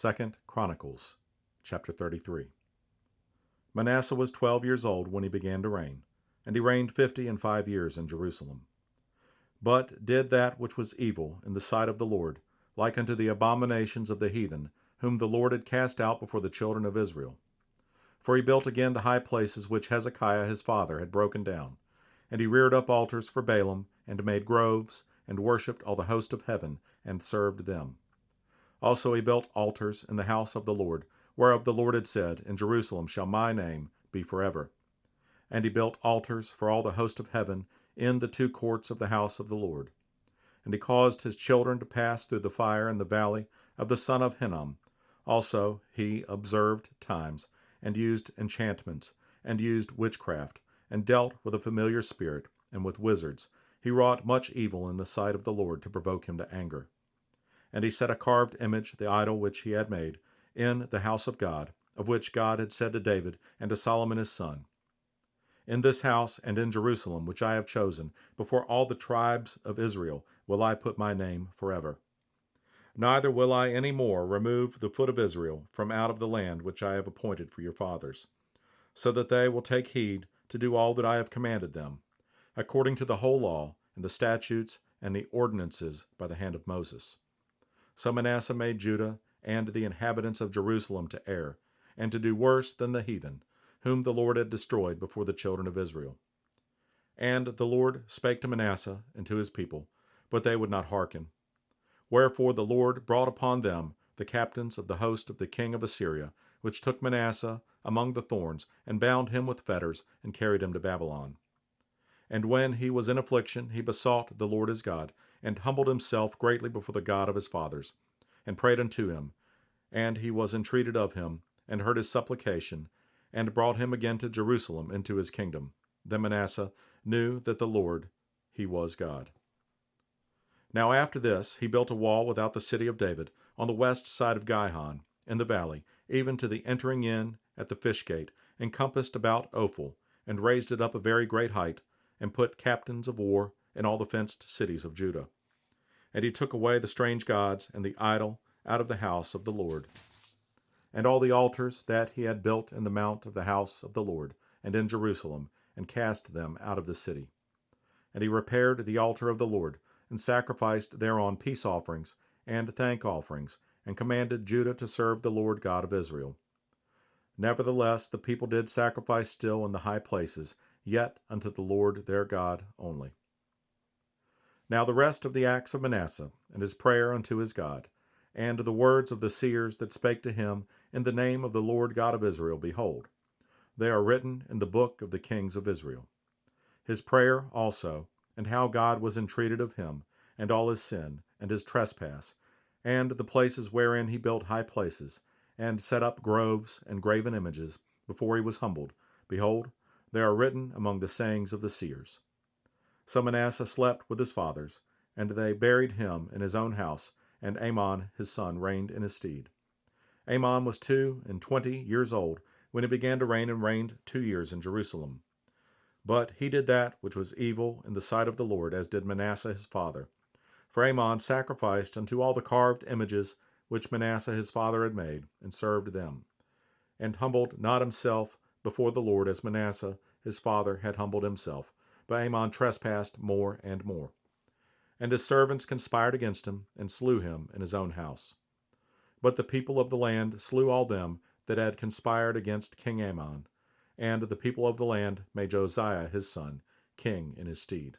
2 Chronicles, chapter 33. Manasseh was 12 years old when he began to reign, and he reigned 55 years in Jerusalem. But did that which was evil in the sight of the Lord, like unto the abominations of the heathen, whom the Lord had cast out before the children of Israel. For he built again the high places which Hezekiah his father had broken down, and he reared up altars for Baalim, and made groves, and worshipped all the host of heaven, and served them. Also he built altars in the house of the Lord, whereof the Lord had said, In Jerusalem shall my name be forever. And he built altars for all the host of heaven in the two courts of the house of the Lord. And he caused his children to pass through the fire in the valley of the son of Hinnom. Also he observed times, and used enchantments, and used witchcraft, and dealt with a familiar spirit, and with wizards. He wrought much evil in the sight of the Lord to provoke him to anger. And he set a carved image, the idol which he had made, in the house of God, of which God had said to David and to Solomon his son, In this house and in Jerusalem, which I have chosen, before all the tribes of Israel, will I put my name forever. Neither will I any more remove the foot of Israel from out of the land which I have appointed for your fathers, so that they will take heed to do all that I have commanded them, according to the whole law, and the statutes, and the ordinances by the hand of Moses. So Manasseh made Judah and the inhabitants of Jerusalem to err, and to do worse than the heathen, whom the Lord had destroyed before the children of Israel. And the Lord spake to Manasseh and to his people, but they would not hearken. Wherefore the Lord brought upon them the captains of the host of the king of Assyria, which took Manasseh among the thorns, and bound him with fetters, and carried him to Babylon. And when he was in affliction, he besought the Lord his God, and humbled himself greatly before the God of his fathers, and prayed unto him. And he was entreated of him, and heard his supplication, and brought him again to Jerusalem into his kingdom. Then Manasseh knew that the Lord, he was God. Now after this he built a wall without the city of David, on the west side of Gihon, in the valley, even to the entering in at the fish gate, encompassed about Ophel, and raised it up a very great height, and put captains of war in all the fenced cities of Judah. And he took away the strange gods and the idol out of the house of the Lord, and all the altars that he had built in the mount of the house of the Lord, and in Jerusalem, and cast them out of the city. And he repaired the altar of the Lord, and sacrificed thereon peace offerings and thank offerings, and commanded Judah to serve the Lord God of Israel. Nevertheless the people did sacrifice still in the high places, yet unto the Lord their God only. Now the rest of the acts of Manasseh, and his prayer unto his God, and the words of the seers that spake to him in the name of the Lord God of Israel, behold, they are written in the book of the kings of Israel. His prayer also, and how God was entreated of him, and all his sin, and his trespass, and the places wherein he built high places, and set up groves and graven images, before he was humbled, behold, they are written among the sayings of the seers. So Manasseh slept with his fathers, and they buried him in his own house, and Amon his son reigned in his stead. Amon was 22 years old when he began to reign, and reigned 2 years in Jerusalem. But he did that which was evil in the sight of the Lord, as did Manasseh his father. For Amon sacrificed unto all the carved images which Manasseh his father had made, and served them, and humbled not himself before the Lord as Manasseh his father had humbled himself, but Amon trespassed more and more. And his servants conspired against him, and slew him in his own house. But the people of the land slew all them that had conspired against King Amon, and the people of the land made Josiah his son king in his stead.